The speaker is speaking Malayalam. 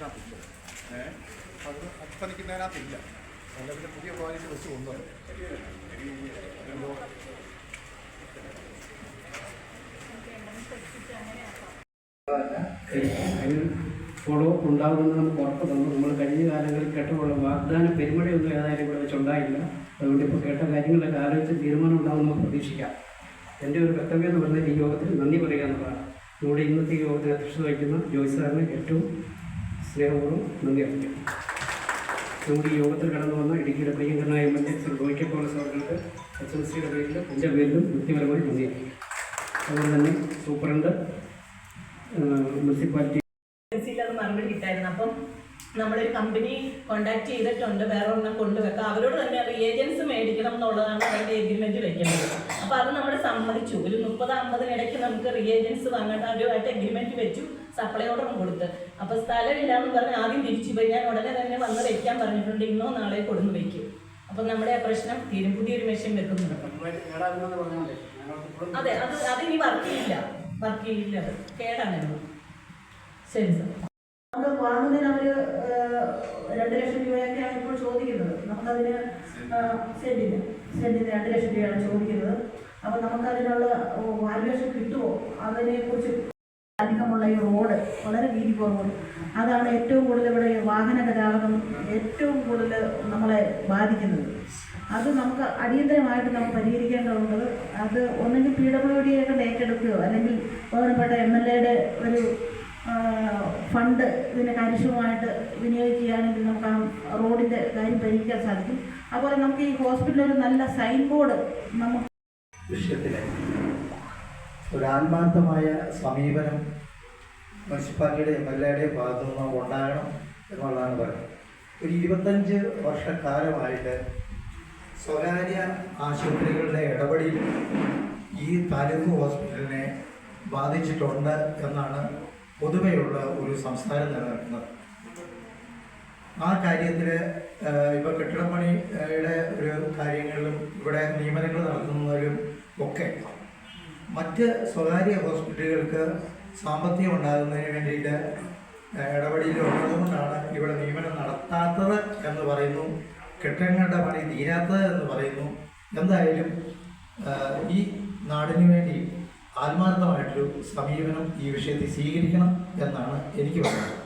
അതിനകത്തില്ല. അത് അടിപ്പനിക്കുന്നതിനകത്തില്ല. അല്ലെങ്കിൽ പുതിയ ക്വാളിറ്റി വെച്ച് കൊണ്ടുവന്നു അതിന് ഫോളോ അപ്പ് ഉണ്ടാകുമെന്ന് നമുക്ക് ഉറപ്പ് തന്നു. നമ്മൾ കഴിഞ്ഞ കാലങ്ങളിൽ കേട്ടുള്ള വാഗ്ദാന പെരുമഴയൊന്നും ഏതായാലും ഇവിടെ വെച്ചുണ്ടായില്ല. അതുകൊണ്ട് ഇപ്പോൾ കേട്ട കാര്യങ്ങളൊക്കെ ആലോചിച്ച് തീരുമാനം ഉണ്ടാകുമെന്ന് നമുക്ക് പ്രതീക്ഷിക്കാം. എൻ്റെ ഒരു കർത്തവ്യം എന്ന് പറഞ്ഞാൽ ഈ യോഗത്തിൽ നന്ദി പറയുക എന്നുള്ളതാണ്. നമ്മുടെ ഇന്നത്തെ യോഗത്തിന് അധ്യക്ഷത വഹിക്കുന്ന ജോയ് സാറിന് ഏറ്റവും സ്നേഹപൂർവ്വം നന്ദി അറിയിക്കും. നമ്മുടെ ഈ യോഗത്തിൽ കടന്നു വന്ന ഇടുക്കിയുടെ പ്രിയങ്കരനായ എം.എൽ.എ. ശ്രീ റോയ്ക്കെ പോലീസ് അവർക്ക് HMCയുടെ പേരിലും എൻ്റെ പേരിലും വ്യക്തിപരമായി നന്ദി അറിയിക്കും. അതുപോലെ തന്നെ സൂപ്രണ്ട് മുനിസിപ്പാലിറ്റി അത് മറുപടി കിട്ടായിരുന്നു. അപ്പം നമ്മളൊരു കമ്പനി കോണ്ടാക്ട് ചെയ്തിട്ടുണ്ട്, വേറെ ഒരെണ്ണം കൊണ്ടുവെക്കാം, അവരോട് തന്നെ റിയേജൻസ് മേടിക്കണം എന്നുള്ളതാണ് അവരുടെ എഗ്രിമെൻറ്റ് വെക്കുന്നത്. അപ്പോൾ അത് നമ്മൾ സമ്മതിച്ചു. ഒരു 30-50 നമുക്ക് റിയേജൻസ് വാങ്ങേണ്ട അവരുമായിട്ട് എഗ്രിമെൻറ്റ് വെച്ചു, സപ്ലൈ ഓർഡറും കൊടുത്ത്. അപ്പോൾ സ്ഥലമില്ലാന്ന് പറഞ്ഞ് ആദ്യം തിരിച്ചു പോയി. ഞാൻ ഉടനെ തന്നെ വന്ന് വയ്ക്കാൻ പറഞ്ഞിട്ടുണ്ട്, ഇന്നോ നാളെ കൊടുന്ന് വയ്ക്കും. അപ്പം നമ്മുടെ ആ പ്രശ്നം തീരും. പുതിയൊരു മെഷീൻ വെക്കുന്നുണ്ട്. അതെ, അതിനി വർക്ക് ചെയ്യില്ല, അത് കേടാണല്ലോ. ശരി സാർ. നമ്മൾ വാങ്ങുന്നതിന് അവർ 2 ലക്ഷം രൂപയൊക്കെയാണ് ഇപ്പോൾ ചോദിക്കുന്നത്. നമുക്കതിന് സെൻറ്റിന് 2 ലക്ഷം രൂപയാണ് ചോദിക്കുന്നത്. അപ്പോൾ നമുക്കതിനുള്ള വാല്യുവേഷൻ കിട്ടുമോ അതിനെക്കുറിച്ച് അധികമുള്ള ഈ റോഡ് വളരെ വീതി കുറവുണ്ട്. അതാണ് ഏറ്റവും കൂടുതൽ ഇവിടെ വാഹന ഗതാഗതം ഏറ്റവും കൂടുതൽ നമ്മളെ ബാധിക്കുന്നത്. അത് നമുക്ക് അടിയന്തരമായിട്ട് നമുക്ക് പരിഹരിക്കേണ്ടതുണ്ട്. അത് ഒന്നെങ്കിൽ PWD ഒക്കെ ഏറ്റെടുക്കുകയോ അല്ലെങ്കിൽ ബഹുമാനപ്പെട്ട MLA-യുടെ ഒരു ഫണ്ട് ഇതിനെ കാര്യക്ഷമമായിട്ട് വിനിയോഗിക്കുകയാണെങ്കിൽ നമുക്ക് ആ റോഡിൻ്റെ കാര്യം പരിഹരിക്കാൻ സാധിക്കും. അതുപോലെ നമുക്ക് ഈ ഹോസ്പിറ്റലിൽ ഒരു നല്ല സൈൻ ബോർഡ് നമുക്ക് വിഷയത്തിൽ ഒരു ആത്മാർത്ഥമായ സമീപനം മുനിസിപ്പാലിറ്റിയുടെ MLA-യുടെ ഭാഗത്തു നിന്ന് ഉണ്ടാകണം എന്നുള്ളതാണ് പറയുന്നത്. ഒരു 25 വർഷക്കാലമായിട്ട് സ്വകാര്യ ആശുപത്രികളുടെ ഇടപെടൽ ഈ താലൂക്ക് ഹോസ്പിറ്റലിനെ ബാധിച്ചിട്ടുണ്ട് എന്നാണ് പൊതുവെയുള്ള ഒരു സംസ്കാരം നിലനിൽക്കുന്നത്. ആ കാര്യത്തിൽ ഇപ്പോൾ കെട്ടിടപ്പണിയുടെ ഒരു കാര്യങ്ങളിലും ഇവിടെ നിയമനങ്ങൾ നടത്തുന്നതിലും ഒക്കെ മറ്റ് സ്വകാര്യ ഹോസ്പിറ്റലുകൾക്ക് സാമ്പത്തികം ഉണ്ടാകുന്നതിന് വേണ്ടിയിട്ട് ഇടപെടലുള്ളതുകൊണ്ടാണ് ഇവിടെ നിയമനം നടത്താത്തത് എന്ന് പറയുന്നു. കെട്ടിടങ്ങളുടെ പണി തീരാത്തത് എന്ന് പറയുന്നു. എന്തായാലും ഈ നാടിന് വേണ്ടി ആത്മാർത്ഥമായിട്ടൊരു സമീപനം ഈ വിഷയത്തിൽ സ്വീകരിക്കണം എന്നാണ് എനിക്ക് പറയുന്നത്.